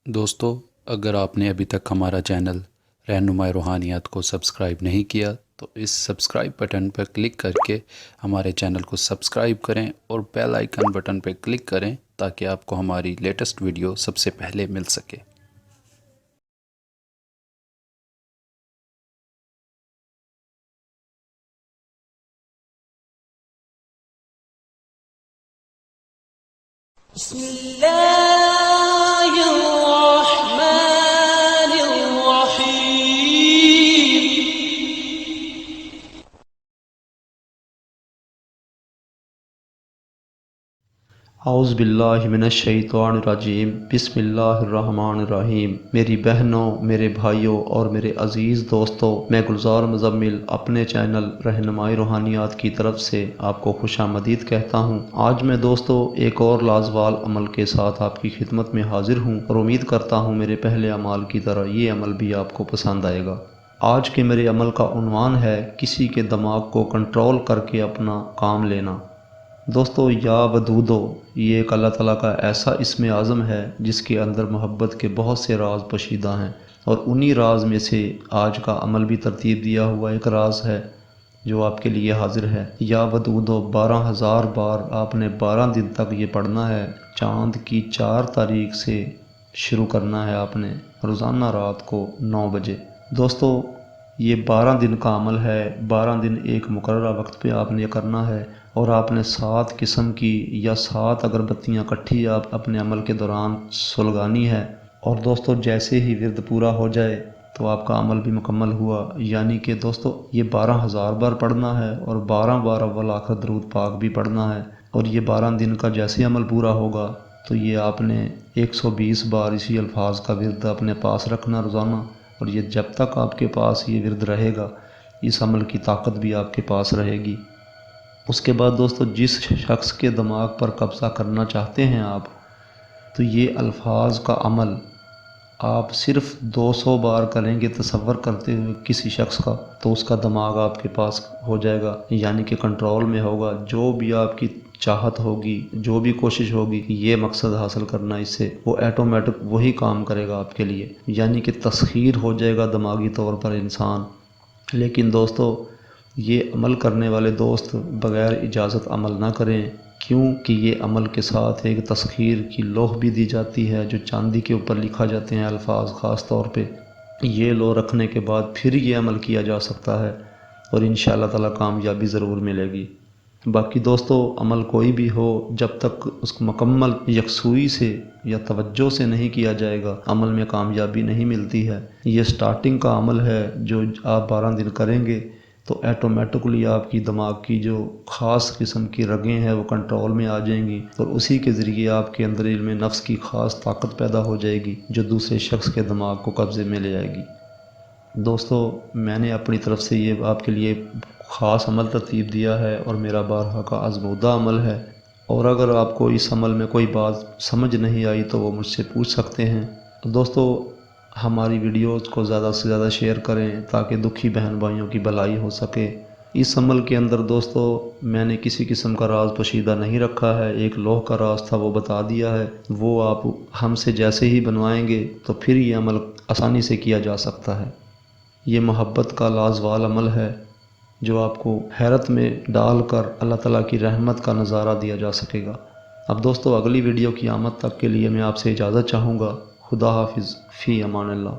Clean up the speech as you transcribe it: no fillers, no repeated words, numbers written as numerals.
दोस्तों, अगर आपने अभी तक हमारा चैनल रहनुमा-ए-रूहानियात को सब्सक्राइब नहीं किया तो इस सब्सक्राइब बटन पर क्लिक करके हमारे चैनल को सब्सक्राइब करें और बेल आइकन बटन पर क्लिक करें ताकि आपको हमारी लेटेस्ट वीडियो सबसे पहले मिल सके। औज़ु बिल्लाहि मिनश्शैतानिर्रजीम बिस्मिल्लाहिर्रहमानिर्रहीम। मेरी बहनों, मेरे भाइयों और मेरे अज़ीज़ दोस्तों, मैं गुलजार मुज़म्मिल अपने चैनल रहनुमा-ए-रूहानियात की तरफ से आपको खुशामदीद कहता हूँ। आज मैं दोस्तों एक और लाजवाब अमल के साथ आपकी खिदमत में हाजिर हूँ और उम्मीद करता हूँ मेरे पहले अमाल की तरह ये अमल भी आपको पसंद आएगा। आज के मेरे अमल का उन्वान है किसी के दिमाग को कंट्रोल करके अपना काम लेना। दोस्तों, या वदूदो ये एक अल्लाह ताला का ऐसा इस्मे आज़म है जिसके अंदर मोहब्बत के बहुत से राज पोशीदा हैं और उन्हीं राज में से आज का अमल भी तरतीब दिया हुआ एक राज है जो आपके लिए हाजिर है। या वदूदो 12,000 बार आपने 12 दिन तक ये पढ़ना है। चाँद की 4 तारीख से शुरू करना है आपने, रोज़ाना रात को 9 बजे। दोस्तों, ये 12 दिन का अमल है। 12 दिन एक मुकर्रर वक्त पे आपने करना है और आपने 7 किस्म की या 7 अगरबत्तियाँ इकट्ठी आप अपने अमल के दौरान सुलगानी है। और दोस्तों, जैसे ही विर्द पूरा हो जाए तो आपका अमल भी मुकम्मल हुआ। यानी कि दोस्तों, ये 12,000 बार पढ़ना है और 12 बार अव्वल आखिर दरूद पाक भी पढ़ना है। और ये 12 दिन का जैसे अमल पूरा होगा तो ये आपने 120 बार इसी अल्फाज का विर्द अपने पास रखना रोज़ाना। और ये जब तक आपके पास ये विर्द रहेगा इस अमल की ताकत भी आपके पास रहेगी। उसके बाद दोस्तों, जिस शख्स के दिमाग पर कब्ज़ा करना चाहते हैं आप, तो ये अल्फाज का अमल आप सिर्फ़ 200 बार करेंगे तसव्वुर करते हुए किसी शख्स का, तो उसका दिमाग आपके पास हो जाएगा, यानी कि कंट्रोल में होगा। जो भी आपकी चाहत होगी, जो भी कोशिश होगी ये मकसद हासिल करना, इससे वो ऐटोमेटिक वही काम करेगा आपके लिए, यानी कि तस्खीर हो जाएगा दिमागी तौर पर इंसान। लेकिन दोस्तों, ये अमल करने वाले दोस्त बग़ैर इजाज़त अमल ना करें, क्योंकि ये अमल के साथ एक तस्खीर की लौह भी दी जाती है जो चांदी के ऊपर लिखा जाते हैं अल्फाज ख़ास तौर पे। ये लौह रखने के बाद फिर ये अमल किया जा सकता है और इंशाअल्लाह ताला कामयाबी ज़रूर मिलेगी। बाकी दोस्तों, अमल कोई भी हो, जब तक उसको मुकम्मल यकसुई से या तवज्जो से नहीं किया जाएगा अमल में कामयाबी नहीं मिलती है। ये स्टार्टिंग का अमल है जो आप 12 दिन करेंगे तो ऐटोमेटिकली आपकी दिमाग की जो ख़ास किस्म की रगें हैं वो कंट्रोल में आ जाएंगी और उसी के ज़रिए आपके अंदर इल्मे नफ्स की ख़ास ताकत पैदा हो जाएगी जो दूसरे शख्स के दिमाग को कब्ज़े में ले जाएगी। दोस्तों, मैंने अपनी तरफ से ये आपके लिए ख़ास अमल तरतीब दिया है और मेरा बारहा का आज़मूदा अमल है। और अगर आपको इस अमल में कोई बात समझ नहीं आई तो वो मुझसे पूछ सकते हैं। तो दोस्तों, हमारी वीडियोज़ को ज़्यादा से ज़्यादा शेयर करें ताकि दुखी बहन भाइयों की भलाई हो सके। इस अमल के अंदर दोस्तों मैंने किसी किस्म का राज पोशीदा नहीं रखा है। एक लौह का राज था वो बता दिया है, वो आप हमसे जैसे ही बनवाएंगे तो फिर ये अमल आसानी से किया जा सकता है। ये मोहब्बत का लाजवाब अमल है जो आपको हैरत में डालकर अल्लाह ताला की रहमत का नज़ारा दिया जा सकेगा। अब दोस्तों, अगली वीडियो की आमद तक के लिए मैं आपसे इजाज़त चाहूँगा। खुदा हाफिज़, फ़ी अमान अल्लाह।